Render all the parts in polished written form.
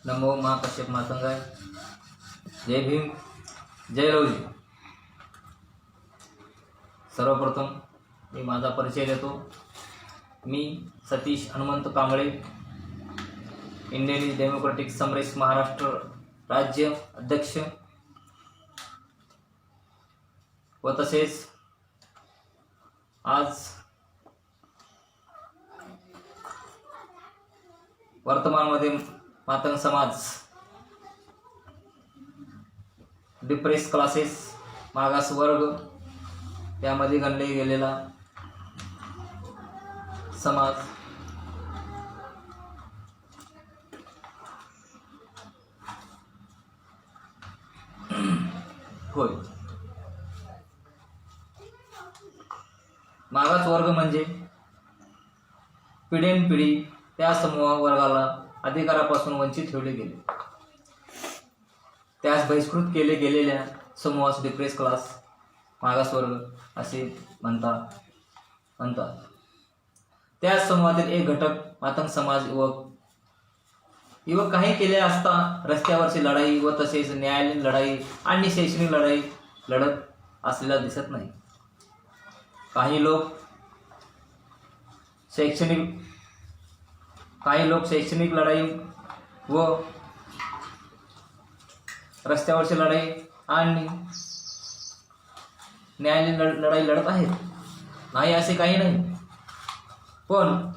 नमो महाकश्यप मातंगाय. जय भीम, जय लवजी. सर्वप्रथम मी माझा परिचय देतो. मी सतीश हनुमंत कांबळे, इंडियन डेमोक्रेटिक समरेश महाराष्ट्र राज्य अध्यक्ष व तसेच आज वर्तमानमध्ये मातंग समाज, डिप्रेस क्लासेस, मागास वर्ग यामध्ये गणले गेलेला समाज होय. मागास वर्ग म्हणजे पिढ्यानपिढी त्या समूह वर्गाला अधिकारापासून वंचित ठेवले गेले, त्यास बहिष्कृत केले गेलेल्या समूहास डिप्रेस क्लास, मागासवर्ग असे म्हणतात. त्याच समूहातील एक घटक मातंग समाज युवक काही केले असता रस्त्यावरची लढाई व तसेच न्यायालयीन लढाई आणि शैक्षणिक लढाई लढत असलेला दिसत नाही. काही लोक शैक्षणिक लढाई व रस्त्यावरची लढाई आणि न्यायालयीन लढाई लढत आहेत, नाही असे काही नाही. पण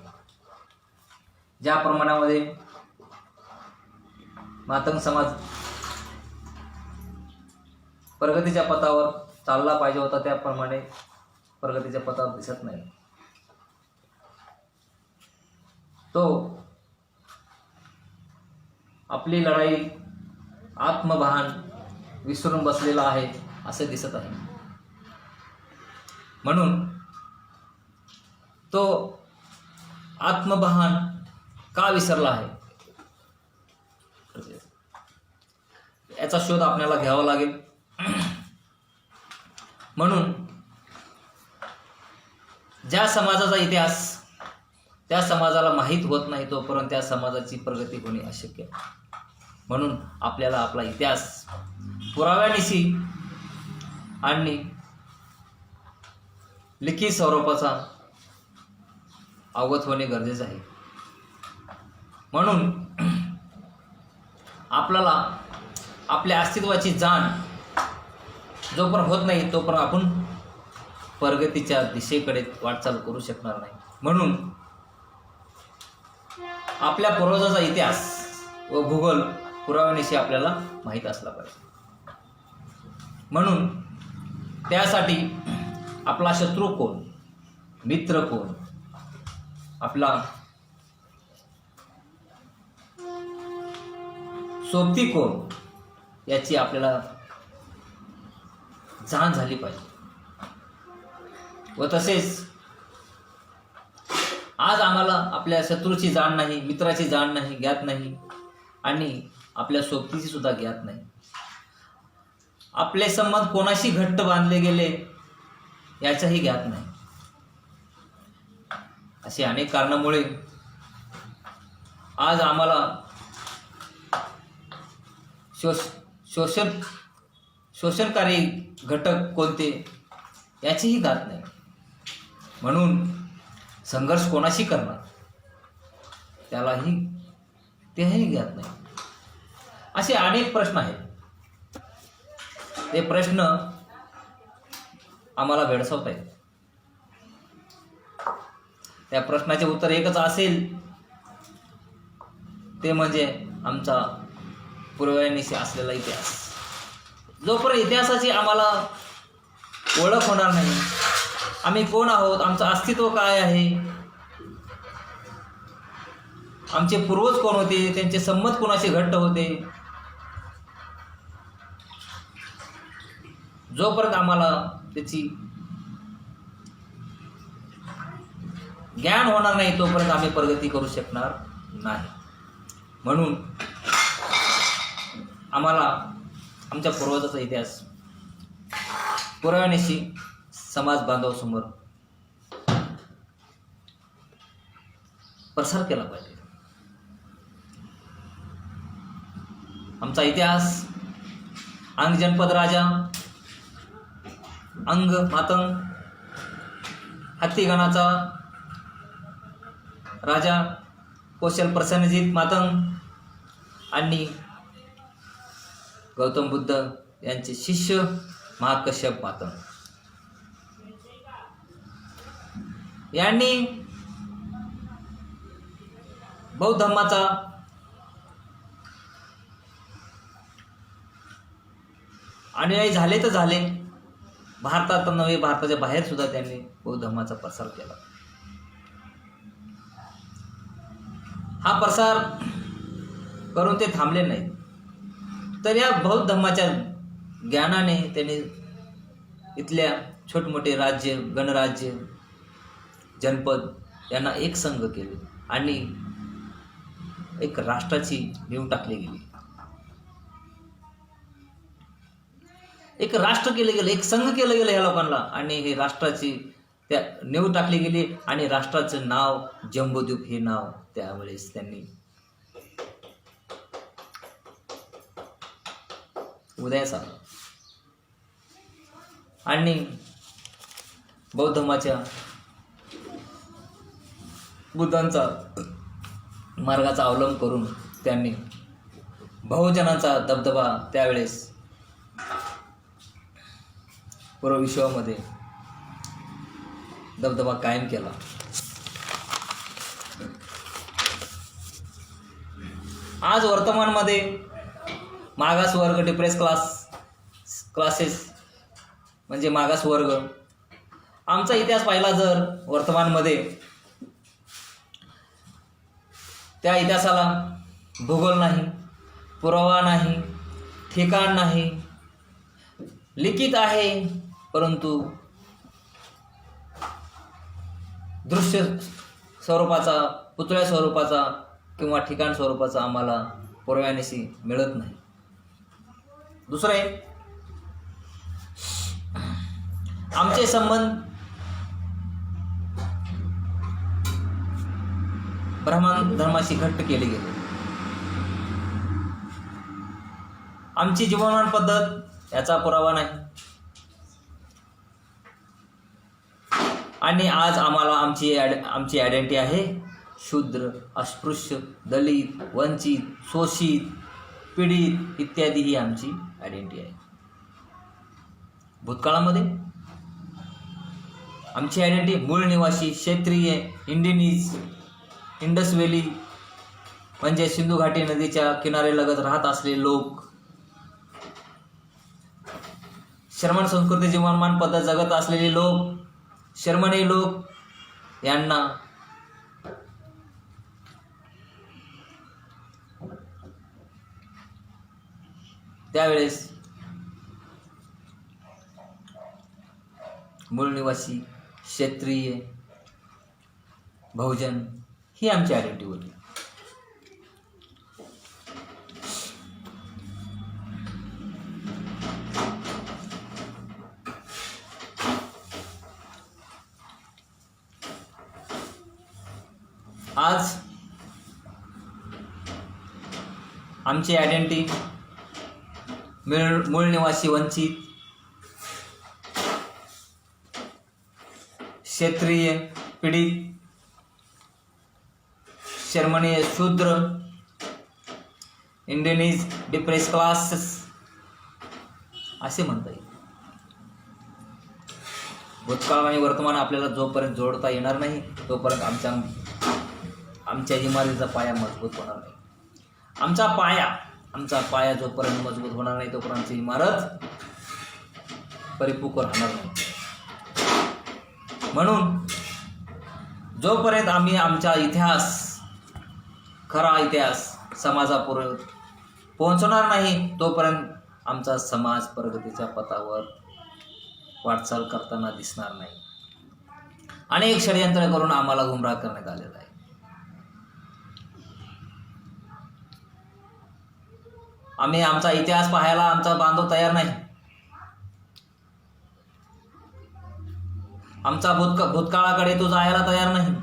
ज्या प्रमाणामध्ये मातंग समाज प्रगतीच्या पथावर चालला पाहिजे होता त्याप्रमाणे प्रगतीच्या पथावर दिसत नाही. तो आपली लढाई आत्मभान विसरून बसलेला आहे असे दिसत आहे. म्हणून तो आत्मभान का विसरला आहे याचा शोध आपल्याला घ्यावा लागेल. म्हणून ज्या समाजाचा इतिहास त्या समाजाला माहीत होत नाही तोपर्यंत त्या समाजाची प्रगती होणे अशक्य. म्हणून आपल्याला आपला इतिहास पुराव्यानिशी आणि लिखित स्वरूपाचा अवगत होणे गरजेचे आहे. म्हणून आपल्याला आपल्या अस्तित्वाची जाण जोपर्यंत होत नाही तोपर्यंत आपण प्रगतीच्या दिशेकडे वाटचाल करू शकणार नाही. म्हणून आपल्या पूर्वजाचा इतिहास व भूगोल पुराव्यानिशी आपल्याला माहीत असला पाहिजे. म्हणून त्यासाठी आपला शत्रू कोण, मित्र कोण, आपला सोबती कोण याची आपल्याला जाण झाली पाहिजे. व तसेच आज आम्हाला आपल्या शत्रूची जाण नाही, मित्राची जाण नाही, ज्ञात नाही आणि आपल्या सोबतीची सुद्धा ज्ञात नाही. आपले संबंध कोणाशी घट्ट बांधले गेले याचाही ज्ञात नाही. अशी अनेक कारणामुळे आज आम्हाला शोषणकारी घटक कोणते याचीही ज्ञात नाही. म्हणून संघर्ष कोणाशी करणार तेही ज्ञात नाही. असे अनेक प्रश्न आहेत. ते प्रश्न आम्हाला भेडसावत आहेत. त्या प्रश्नाचे उत्तर एकच असेल, ते म्हणजे आमचा पूर्वजांनिशी असलेला इतिहास. जोपर्यंत इतिहासाची आम्हाला ओळख होणार नाही, आम्ही कोण आहोत, आमचं अस्तित्व काय आहे, आमचे पूर्वज कोण होते, त्यांचे संमत कोणाशी घट्ट होते, जोपर्यंत आम्हाला त्याची ज्ञान होणार नाही तोपर्यंत आम्ही प्रगती करू शकणार नाही. म्हणून आम्हाला आमच्या पूर्वजाचा इतिहास पुराव्यानिशी समाज बांधवासमोर प्रसार केला पाहिजे. आमचा इतिहास, अंग जनपद राजा, अंग मातंग, हत्तीगणाचा राजा कौशल प्रसन्नजीत मातंग आणि गौतम बुद्ध यांचे शिष्य महाकश्यप मातंग यांनी बौद्ध धर्माचा अनुयायी झाले तर झाले, भारतात नव्हे भारताच्या बाहेर सुद्धा त्यांनी बौद्ध धर्माचा प्रसार केला. हा प्रसार करून ते थांबले नाही, तर या बौद्ध धर्माच्या ज्ञानाने त्यांनी इथल्या छोटमोठे राज्य, गणराज्य, जनपद यांना एक संघ केले आणि एक राष्ट्राची नीव टाकली गेली. एक राष्ट्र केलं गेलं, एक संघ केलं गेलं ह्या लोकांना आणि हे राष्ट्राची त्या नीव टाकली गेली आणि राष्ट्राचं नाव जम्बूद्वीप हे नाव त्यावेळेस त्यांनी उदयास आलं आणि बौद्ध धर्माच्या बुद्धांचा मार्गाचा अवलंब करून त्यांनी बहुजनाचा दबदबा त्यावेळेस पूर्व विश्वामध्ये दबदबा कायम केला. आज वर्तमानमध्ये मागास वर्ग, डिप्रेस क्लासेस म्हणजे मागास वर्ग, आमचा इतिहास पाहिला जर वर्तमानमध्ये, त्या इतिहासाला भूगोल नाही, पुरावा नाही, ठिकाण नाही, लिखित आहे परंतु दृश्य स्वरूपाचा, पुतळ्या स्वरूपाचा किंवा ठिकाण स्वरूपाचा आम्हाला पुराव्यानिशी मिळत नाही. दुसरे, आमचे संबंध ब्राह्मण धर्माशी घट्ट केले गेले. आमची जीवनमान पद्धत याचा पुरावा नाही आणि आज आम्हाला आमची आयडेंटिटी आहे शूद्र, अस्पृश्य, दलित, वंचित, शोषित, पीडित इत्यादी ही आमची आयडेंटिटी आहे. भूतकाळामध्ये आमची आयडेंटिटी मूळ निवासी, क्षेत्रीय, इंडियनीज, इंडस व्हॅली म्हणजे सिंधू घाटी नदीच्या किनाऱ्यालगत राहत असलेले लोक, शर्मन संस्कृती जीवनमान पद्धत जगत असलेले लोक, शर्मनी लोक यांना त्यावेळेस मूळ निवासी, क्षेत्रीय, बहुजन ही आमची आयडेंटिटी होती. आज आमची आयडेंटिटी मूळ निवासी, वंचित, क्षेत्रीय, पीडित, शर्मनीय, शूद्र, इंडियनीज, डिप्रेस क्लासेस असे म्हणता येईल. भूतकाळ आणि वर्तमान आपल्याला जोपर्यंत जोडता येणार नाही तोपर्यंत आमच्या इमारतीचा पाया मजबूत होणार नाही. आमचा पाया जोपर्यंत मजबूत होणार नाही तोपर्यंत इमारत परिपूर्ण राहणार नाही. म्हणून जोपर्यंत आम्ही आमचा इतिहास, खरा इतिहास समाजापुढे पोहोचणार नाही तोपर्यंत आमचा समाज प्रगतीच्या पथावर वाटचाल करताना दिसणार नाही. अनेक षडयंत्र करून आम्हाला गुमराह करण्यात आलेला आहे. आम्ही आमचा इतिहास पाहायला आमचा बांधव तयार नाही. आमचा भूतकाळाकडे तो जायला तयार नाही.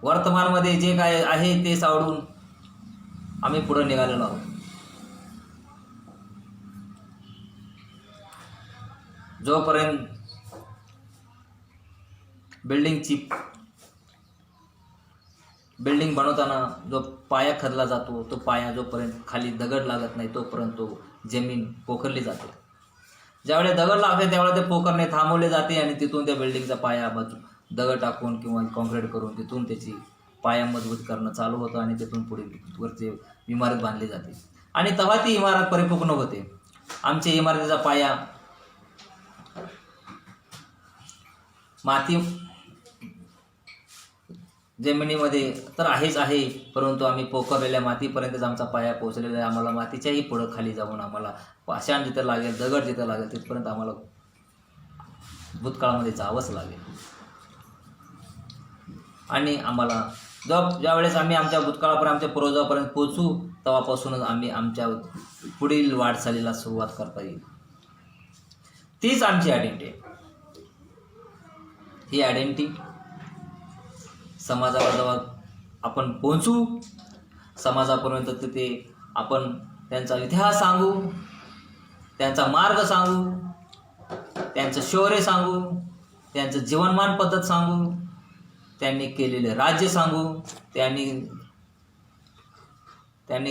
वर्तमानमध्ये जे काय आहे ते सावडून आम्ही पुढे निघालेलो आहोत. जोपर्यंत बिल्डिंग बनवताना जो पाया खोदला जातो, तो पाया जोपर्यंत खाली दगड लागत नाही तोपर्यंत तो जमीन पोखरली जाते. ज्यावेळेस दगड लागते त्यावेळेस ते पोखरणे थांबवले जाते आणि तिथून त्या बिल्डिंगचा पाया दगड टाकून किंवा कॉन्क्रीट करून तिथून त्याची पाया मजबूत करणं चालू होतं आणि तिथून पुढे वरती इमारत बांधली जाते आणि तेव्हा ती इमारत परिपूर्ण होते. आमच्या इमारतीचा पाया माती जमिनीमध्ये तर आहे, परंतु आम्ही पोखरलेल्या मातीपर्यंतच आमचा पाया पोहोचलेला आहे. आम्हाला मातीच्याही पुढं खाली जाऊन आम्हाला पाषाण जिथं लागेल, दगड जिथं लागेल तिथपर्यंत आम्हाला भूतकाळामध्ये जावंच लागेल. आणि आम्हाला ज्यावेळेस आम्ही आमच्या भूतकाळापर्यंत आमच्या पूर्वजापर्यंत पोहोचू तेव्हापासूनच आम्ही आमच्या पुढील वाटचालीला सुरुवात करता येईल. तीच आमची आयडेंटिटी. ही आयडेंटिटी समाजाला जेव्हा आपण पोहोचू, समाजापर्यंत तिथे आपण त्यांचा इतिहास सांगू, त्यांचा मार्ग सांगू, त्यांचं शौर्य सांगू, त्यांचं जीवनमान पद्धत सांगू, त्यांनी केलेले राज्य सांगू, त्यांनी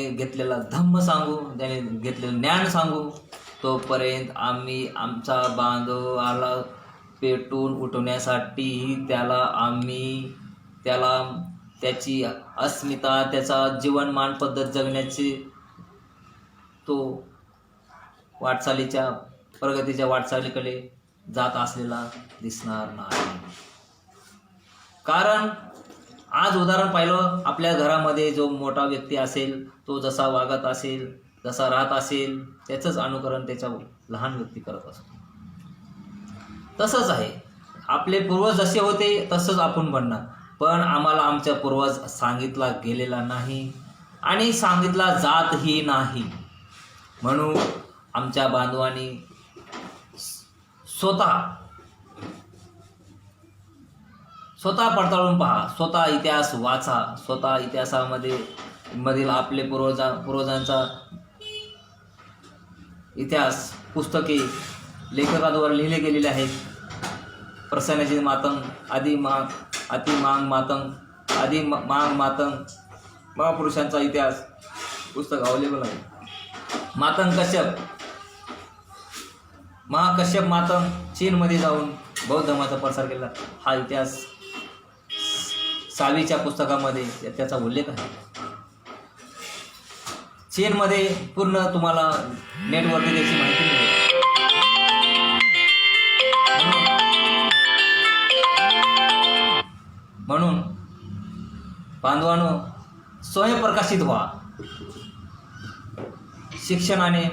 घेतलेला धम्म सांगू, त्यांनी घेतलेलं ज्ञान सांगू, तोपर्यंत आम्ही आमचा बांधवाला पेटून उठवण्यासाठी त्याला त्याची अस्मिता, त्याचा जीवनमान पद्धत जगण्याची तो प्रगतीच्या वाटचालीकडे जात असलेला दिसणार नाही. कारण आज उदाहरण पाहिलं, आपल्या घरामध्ये जो मोठा व्यक्ती असेल तो जसा वागत असेल, जसा राहत असेल, त्याचंच अनुकरण त्याच्या लहान व्यक्ती करत असतो. तसंच आहे, आपले पूर्वज जसे होते तसंच आपण बनणार. पण आम्हाला आमच्या पूर्वज सांगितला गेलेला नाही आणि सांगितला जातही नाही. म्हणून आमच्या बांधवांनी स्वतः पडताळून पहा, स्वतः इतिहास वाचा, स्वतः इतिहासामधील आपले पूर्वजांचा इतिहास पुस्तके लेखकाद्वारे लिहिले गेलेले आहेत. प्रसन्नजी मातंग, आदी मांग मातंग महापुरुषांचा इतिहास पुस्तक अवेलेबल आहे. महाकश्यप मातंग चीनमध्ये जाऊन बौद्ध धर्माचा प्रसार केला. हा इतिहास 6वीच्या पुस्तकामध्ये त्याचा उल्लेख आहे. चीनमध्ये पूर्ण तुम्हाला नेटवरती त्याची माहिती मिळेल. म्हणून बांधवांनो, स्वयंप्रकाशित व्हा. शिक्षणाने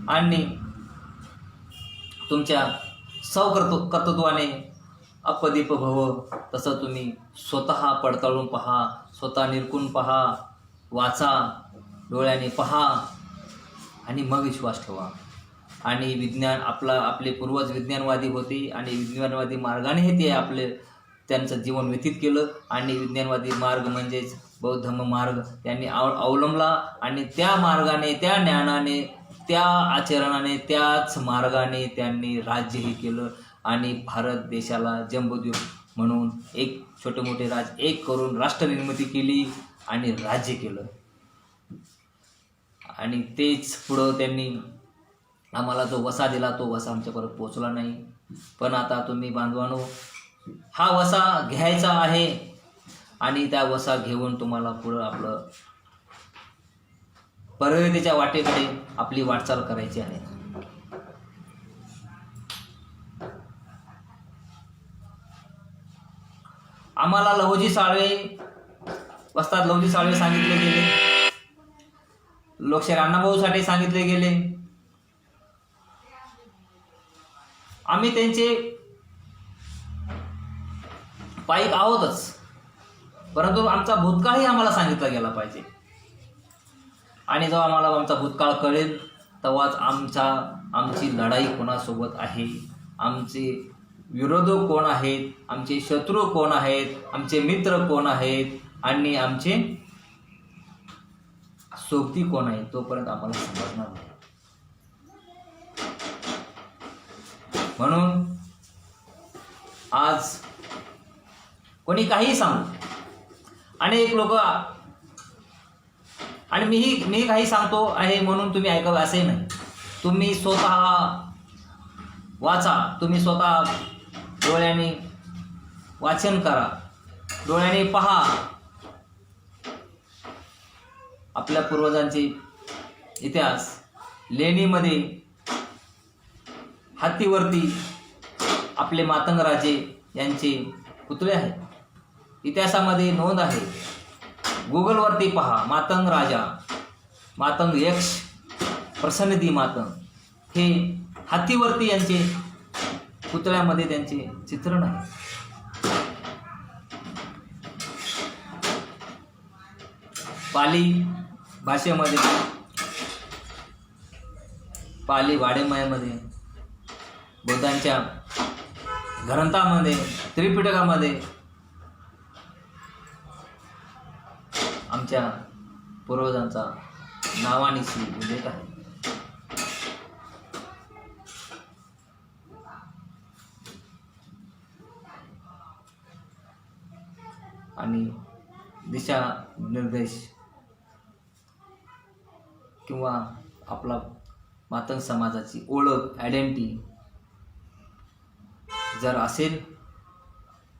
आणि तुमच्या कर्तृत्वाने अपदीप भव. तसं तुम्ही स्वतः पडताळून पहा, स्वतः निरखून पहा, वाचा, डोळ्याने पहा आणि मग विश्वास ठेवा. आणि विज्ञान आपले पूर्वज विज्ञानवादी होते आणि विज्ञानवादी मार्गाने त्यांचं जीवन व्यतीत केलं. आणि विज्ञानवादी मार्ग म्हणजेच बौद्ध धम्म मार्ग त्यांनी अवलंबला आणि त्या मार्गाने, त्या ज्ञानाने, त्या आचरणाने, त्याच मार्गाने त्यांनी राज्यही केलं आणि भारत देशाला जम्बूद्वीप म्हणून एक छोटे मोठे एक करून राष्ट्रनिर्मिती केली आणि राज्य केलं. आणि तेच पुढं त्यांनी आम्हाला जो वसा दिला तो वसा आमच्यापर्यंत पोचला नाही. पण आता तुम्ही बांधवांनो, हा वसा घ्यायचा आहे आणि त्या वसा घेऊन तुम्हाला पुढं आपलं प्रगतीच्या वाटेकडे आपली वाटचाल करायची आहे. आम्हाला वस्ताद लहुजी साळवे सांगितले गेले, लोकशाहीर अण्णाभाऊसाठी सांगितले गेले. आम्ही त्यांचे पाईक आहोतच, परंतु आमचा भूतकाळही आम्हाला सांगितला गेला पाहिजे. आणि जेव्हा आम्हाला आमचा भूतकाळ कळेल तेव्हाच आमची लढाई कोणासोबत आहे, आमचे विरोधक कोण आहेत, आमचे शत्रू कोण आहेत, आमचे मित्र कोण आहेत आणि आमचे सोबती कोण आहे तोपर्यंत आम्हाला समजणार नाही. म्हणून आज कोणी काही सांगू, अनेक लोक, आणि मी काही सांगतो आहे म्हणून तुम्ही ऐकावं असंही नाही. तुम्ही स्वतः वाचा, तुम्ही स्वतः डोळ्याने वाचन करा, डोळ्याने पहा. आपल्या पूर्वजांचे इतिहास, लेणीमध्ये हत्तीवरती आपले मातंग राजे यांचे पुतळे आहेत. इतिहासामध्ये नोंद आहे. गुगलवरती पहा, मातंग राजा, मातंग यक्ष, प्रसन्नदी मातंग, हे हत्तीवरती यांचे पुतळ्यामध्ये त्यांचे चित्रण आहे. पाली भाषेमध्ये, पाली वाडेमयामध्ये, बौद्धांच्या ग्रंथामध्ये, त्रिपिटकामध्ये आमच्या पूर्वजांचा नावानिशी उल्लेख आहे. आणि दिशा निर्देश किंवा आपला मातंग समाजाची ओळख, आयडेंटिटी जर असेल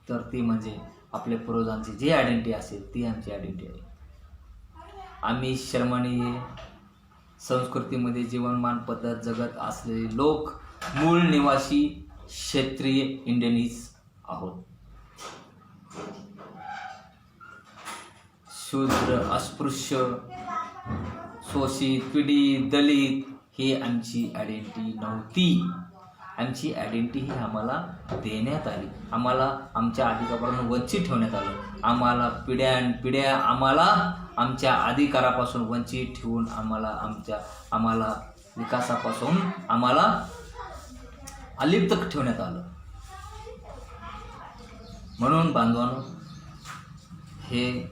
तर ती म्हणजे आपल्या पूर्वजांची जी आयडेंटिटी असेल ती आमची आयडेंटिटी आहे. आम्ही शर्मनीय संस्कृतीमध्ये जीवनमान पद्धत जगत असलेले लोक, मूळ निवासी क्षेत्रीय इंडियनीज आहोत. शूद्र, अस्पृश्य, शोषित, पीडित, दलित ही आमची आयडेंटिटी नव्हती. आमची आयडेंटिटी ही आम्हाला देण्यात आली. आम्हाला आमच्या अधिकारापासून वंचित ठेवण्यात आलं. आम्हाला पिढ्यानपिढ्या आमच्या अधिकारापासून वंचित ठेवून आम्हाला विकासापासून अलिप्त ठेवण्यात आलं. म्हणून बांधवांनो, हे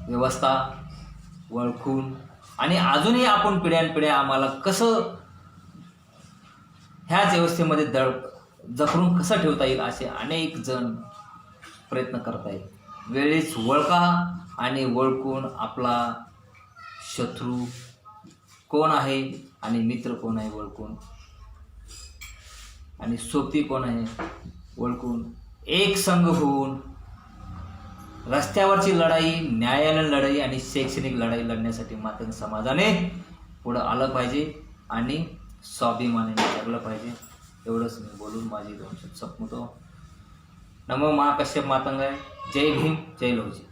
व्यवस्था ओळखून आणि अजूनही आपण पिढ्यानपिढ्या आम्हाला कसं ह्याच व्यवस्थेमध्ये जखडून कसं ठेवता येईल असे अनेक जण प्रयत्न करत आहेत. वेळीच ओळखा आणि ओळखून आपला शत्रू कोण आहे आणि मित्र कोण आहे ओळखून, आणि सोबती कोण आहे ओळखून, एक संघ होऊन रस्त्यावरची लढाई, न्यायालयीन लढाई आणि शैक्षणिक लढाई लढण्यासाठी मातंग समाजाने पुढं आलं पाहिजे आणि स्वाभिमानाने जगलं पाहिजे. एवढंच मी बोलून माझी 2 शब्द संपवतो. नमो महाकश्यप मातंगाय. जय भीम, जय लौजी.